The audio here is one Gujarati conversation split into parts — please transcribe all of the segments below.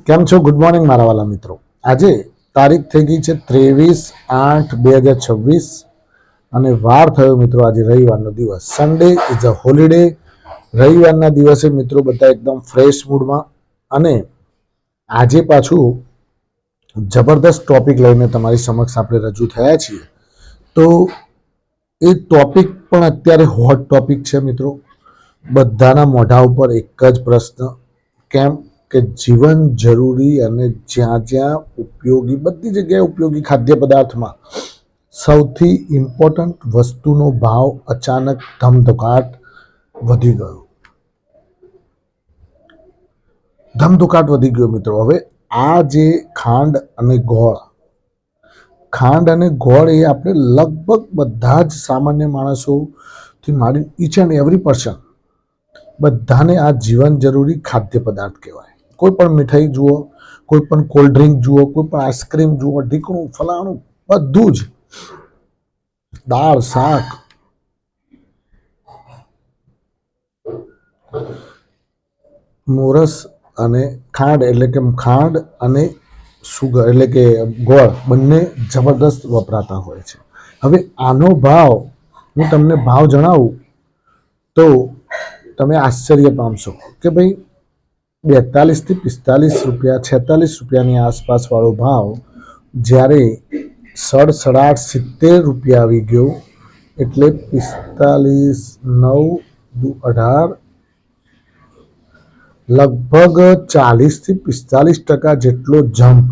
કેમ છો? ગુડ મોર્નિંગ મારા વાલા મિત્રો. આજે તારીખ થઈ ગઈ છે 23/8/2026 અને વાર થયો મિત્રો આજે રવિવારનો દિવસ. Sunday is a holiday. રવિવારના દિવસે મિત્રો બધા એકદમ ફ્રેશ મૂડમાં અને આજે પાછું જબરદસ્ત ટોપિક લઈને તમારી સમક્ષ આપણે રજૂ થયા છીએ. તો એ ટોપિક પણ અત્યારે હોટ ટોપિક છે મિત્રો. બધાના મોઢા ઉપર એક જ પ્રશ્ન, કેમ કે જીવન જરૂરી અને જ્યાં જ્યાં ઉપયોગી, બધી જગ્યાએ ઉપયોગી ખાદ્ય પદાર્થમાં સૌથી ઇમ્પોર્ટન્ટ વસ્તુનો ભાવ અચાનક ધમધોકાટ વધી ગયો. ધમધોકાટ વધી ગયો મિત્રો. હવે આ જે ખાંડ અને ગોળ એ આપણે લગભગ બધા જ સામાન્ય માણસોથી માંડી ઈચ એન્ડ એવરી પર્સન બધાને આ જીવન જરૂરી ખાદ્ય પદાર્થ કહેવાય. કોઈ પણ મીઠાઈ જુઓ, કોઈ પણ કોલ્ડ ડ્રિંક જુઓ, કોઈ પણ આઈસ્ક્રીમ જુઓ, ઢીકણું ફલાણું બધું જ, દાળ શાક, મોરસ અને ખાંડ અને સુગર એટલે કે ગોળ બંને જબરદસ્ત વપરાતા હોય છે. હવે આનો ભાવ હું તમને જણાવું તો તમે આશ્ચર્ય પામશો કે ભાઈ 42 થી 45 રૂપિયા, 46 રૂપિયાની આસપાસ વાળો ભાવ જ્યારે 67 રૂપિયા આવી ગયો, એટલે 45 9 18 લગભગ 40 થી 45% જેટલો જમ્પ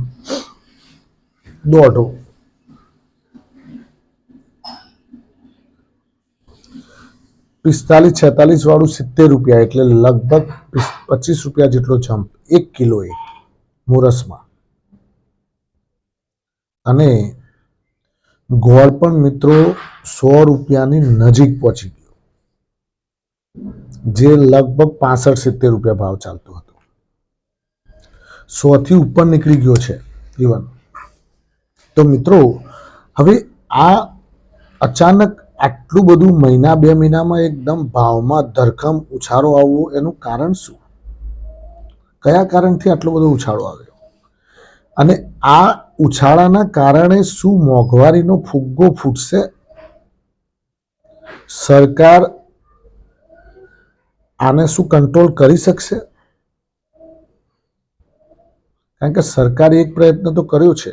દોઢો 45-46 વાળું 70 રૂપિયા એટલે લગભગ 25 રૂપિયા જેટલો જમ્પ 1 કિલોએ મોરસમાં. અને ગોળ પણ મિત્રો 100 રૂપિયાની નજીક પહોંચી ગયો, જે લગભગ 65-70 રૂપિયા ભાવ ચાલતો હતો. 100 થી ઉપર નીકળી ગયો છે ઇવન. તો મિત્રો હવે આ અચાનક આટલું બધું મહિના 2 મહિનામાં એકદમ ભાવમાં ધરખમ ઉછાળો આવવો, એનું કારણ શું? કયા કારણથી આટલો બધો ઉછાળો આવ્યો? અને આ ઉછાળાના કારણે શું મોંઘવારીનો ફુગ્ગો ફૂટશે? સરકાર આને શું કંટ્રોલ કરી શકશે? કારણ કે સરકારે એક પ્રયત્ન તો કર્યો છે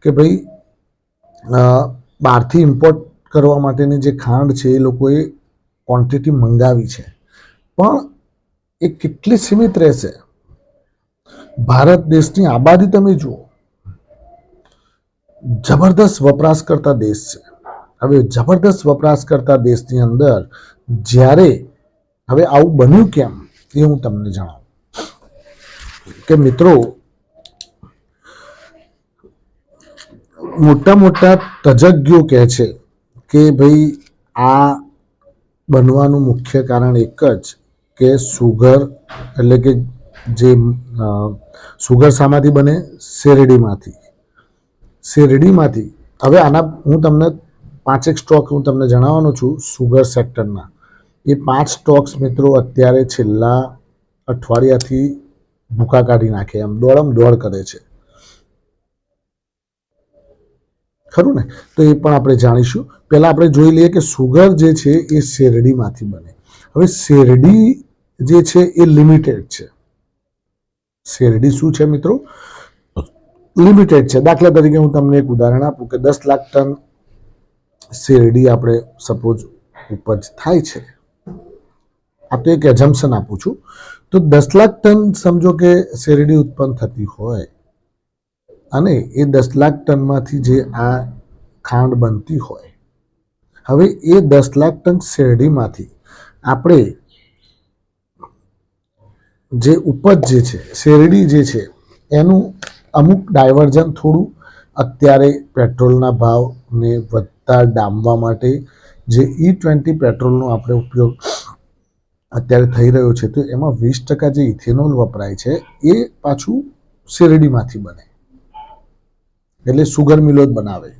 કે ભાઈ બહારથી ઇમ્પોર્ટ કરવા માટેની જે ખાંડ છે એ લોકોએ ક્વોન્ટિટી મંગાવી છે, પણ એ કેટલી સીમિત રહેશે? ભારત દેશની આબાદી તમે જુઓ, જબરદસ્ત વપરાશ કરતા દેશ છે. હવે જબરદસ્ત વપરાશ કરતા દેશની અંદર જ્યારે હવે આવું બન્યું કેમ એ હું તમને જણાવું કે મિત્રો મોટા મોટા તજજ્ઞો કહે છે કે ભાઈ આ બનવાનું મુખ્ય કારણ એક જ કે સુગર, એટલે કે જે સુગર શામાંથી બને? શેરડીમાંથી. હવે આના હું તમને 5 સ્ટોક હું તમને જણાવવાનો છું સુગર સેક્ટરના. એ 5 સ્ટોક્સ મિત્રો અત્યારે છેલ્લા અઠવાડિયાથી ભૂકા કાઢી નાખે એમ દોડ કરે છે, ખરું ને? તો એ પણ આપણે જાણીશું. પહેલા આપણે જોઈ લઈએ કે સુગર જે છે એ શેરડીમાંથી બને. હવે શેરડી જે છે એ લિમિટેડ છે. શેરડી શું છે મિત્રો? લિમિટેડ છે. દાખલા તરીકે હું તમને એક ઉદાહરણ આપું કે 10 લાખ ટન શેરડી આપણે સપોઝ ઉપજ થાય છે. આ તો એક એઝમ્પશન આપું છું. તો 10 લાખ ટન સમજો કે શેરડી ઉત્પન્ન થતી હોય અને એ 10 લાખ ટનમાંથી જે આ ખાંડ બનતી હોય, હવે એ 10 લાખ ટન શેરડીમાંથી આપણે જે ઉપજ જે છે શેરડી જે છે એનું અમુક ડાયવર્ઝન થોડું અત્યારે પેટ્રોલના ભાવને વધતા ડામવા માટે જે E20 પેટ્રોલનો આપણે ઉપયોગ અત્યારે થઈ રહ્યો છે, તો એમાં 20% જે ઇથેનોલ વપરાય છે એ પાછું શેરડીમાંથી બને, એટલે સુગર મિલો જ બનાવે.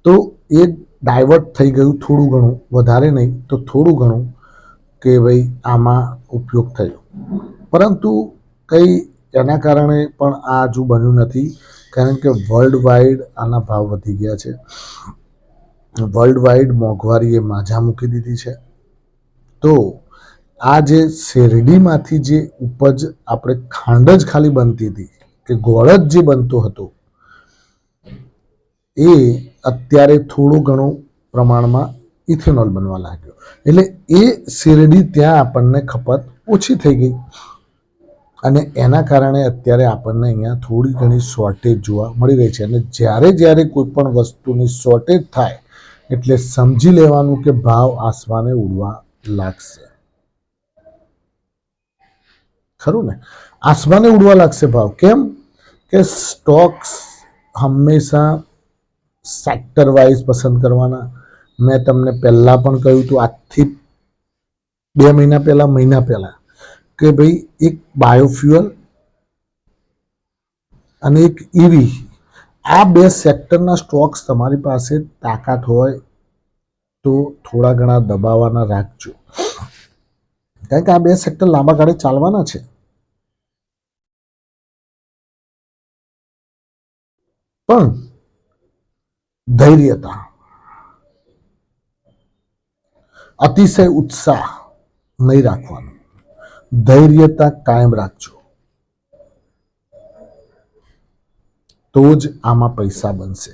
તો એ ડાયવર્ટ થઈ ગયું થોડું ઘણું, વધારે નહીં તો થોડું ઘણું, કે ભાઈ આમાં ઉપયોગ થયો. પરંતુ કંઈ એના કારણે પણ આ હજુ બન્યું નથી, કારણ કે વર્લ્ડ વાઇડ આના ભાવ વધી ગયા છે. વર્લ્ડ વાઇડ મોંઘવારીએ માઝા મૂકી દીધી છે. તો આ જે શેરડીમાંથી જે ઉપજ આપણે ખાંડ જ ખાલી બનતી હતી કે ગોળ જ જે બનતો હતો એ અત્યારે થોડું ઘણું પ્રમાણમાં ઇથેનોલ બનવા લાગ્યો. એટલે એ શેરડી ત્યાં આપણને ખપત ઓછી થઈ ગઈ અને એના કારણે અત્યારે આપણને અહીંયા થોડી ઘણી શોર્ટેજ જોવા મળી રહી છે. અને જ્યારે જ્યારે કોઈ પણ વસ્તુની શોર્ટેજ થાય એટલે સમજી લેવાનું કે ભાવ આસમાને ઉડવા લાગશે. ખરું ને? આસમાને ઉડવા લાગશે ભાવ. કેમ કે સ્ટોક્સ હંમેશા સેક્ટર વાઇઝ પસંદ કરવાના. મેં તમને પહેલાં પણ કહ્યું હતું, આજથી 2 મહિના પહેલાં, મહિના પહેલાં, કે ભાઈ એક બાયોફ્યુઅલ અને એક ઈવી, આ બે સેક્ટરના સ્ટોક્સ તમારી પાસે તાકાત હોય તો થોડા ઘણા દબાવવાના રાખજો, કારણ કે આ બે સેક્ટર લાંબા ગાળે ચાલવાના છે. પણ ધૈર્યતા, અતિશય ઉત્સાહ નહીં રાખવાનો, ધૈર્યતા કાયમ રાખજો, તો જ આમાં પૈસા બનશે.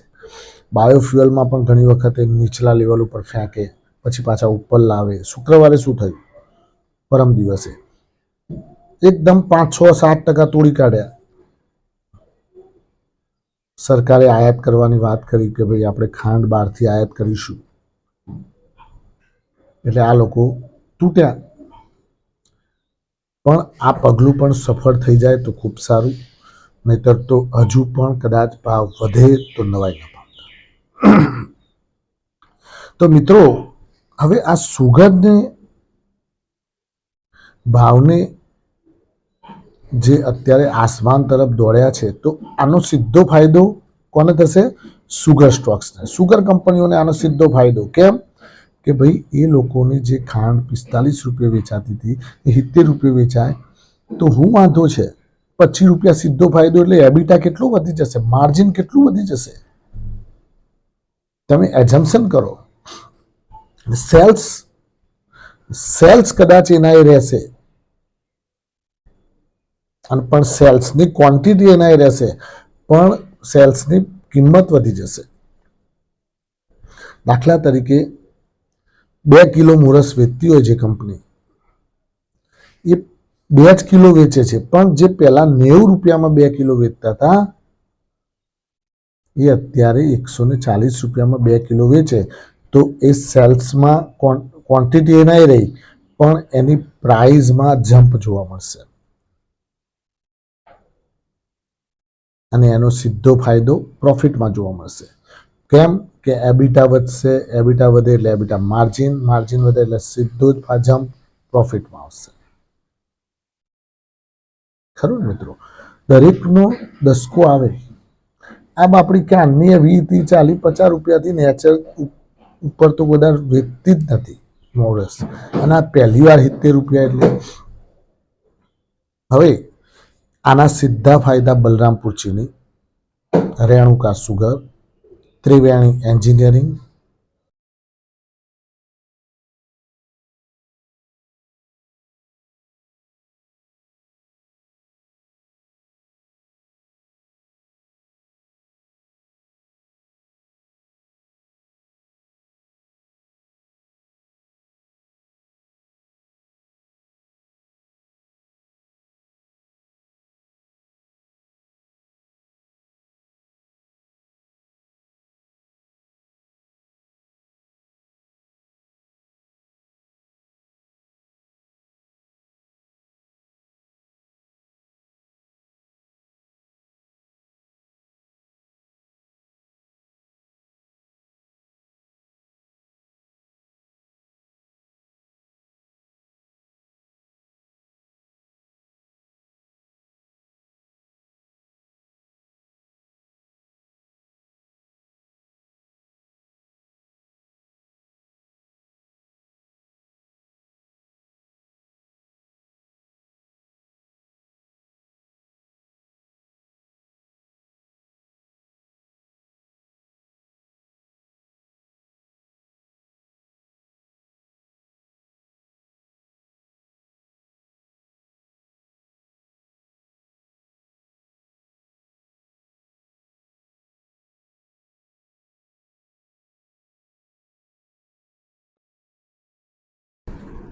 બાયોફ્યુઅલમાં પણ ઘણી વખતે નીચલા લેવલ ઉપર ફેંકે, પછી પાછા ઉપર લાવે. શુક્રવારે શું થયું? પરમ દિવસે એકદમ 5, 6, 7% તોડી કાઢ્યા. સરકારે આયાત કરવાની વાત કરી કે ભાઈ આપણે ખાંડ બહારથી આયાત કરીશું, એટલે આ લોકો તૂટ્યા. પણ આ પગલું પણ સફળ થઈ જાય તો ખૂબ સારું, નહીતર તો હજુ પણ કદાચ ભાવ વધે તો નવાઈ ન પામતા. તો મિત્રો, હવે આ સુગરને ભાવને જે અત્યારે આસમાન તરફ દોડ્યા છે, તો આનો સીધો ફાયદો કોને થશે? સુગર સ્ટોક્સને, સુગર કંપનીઓને આનો સીધો ફાયદો. કેમ કે ભાઈ એ લોકોની જે ખાંડ 45 રૂપિયા વેચાતી હતી એ 70 રૂપિયા વેચાય તો હું વાંધો છે? 25 રૂપિયા સીધો ફાયદો, એટલે એબિટા કેટલું વધી જશે, માર્જિન કેટલું વધી જશે. તમે એઝમ્પશન કરો. સેલ્સ કદાચ એના એ રહેશે, અને પણ સેલ્સની ક્વોન્ટિટી એના એ રહેશે, પણ સેલ્સની કિંમત વધી જશે. દાખલા તરીકે 2 કિલો મોરસ વેચતી હોય જે કંપની, એ 2 જ કિલો વેચે છે, પણ જે પહેલા 90 રૂપિયામાં 2 કિલો વેચતા હતા એ અત્યારે 140 રૂપિયામાં 2 કિલો વેચે. તો એ સેલ્સમાં ક્વોન્ટિટી એના એ રહી, પણ એની પ્રાઇઝમાં જમ્પ જોવા મળશે, અને એનો સીધો ફાયદો પ્રોફિટમાં જોવા મળશે. કેમ કે એબિટા વધશે, એબિટા વધે એટલે એબિટા માર્જિન, માર્જિન વધે એટલે સીધો જ જમ્પ પ્રોફિટમાં આવશે. ખરું ને મિત્રો? દરેકનો દસકો આવે. આ બાપડી ક્યારની 20, 30, 40, 50 રૂપિયાથી નેચર ઉપર તો બધા વેચતી જ નથી મોરસ, અને આ પહેલી વાર 70 રૂપિયા. એટલે હવે આના સીધા ફાયદા બલરામપુર ચીની, રેણુકા સુગર, ત્રિવેણી એન્જિનિયરિંગ,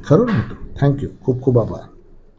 ખરું ને? થેન્ક યુ, ખૂબ ખૂબ આભાર.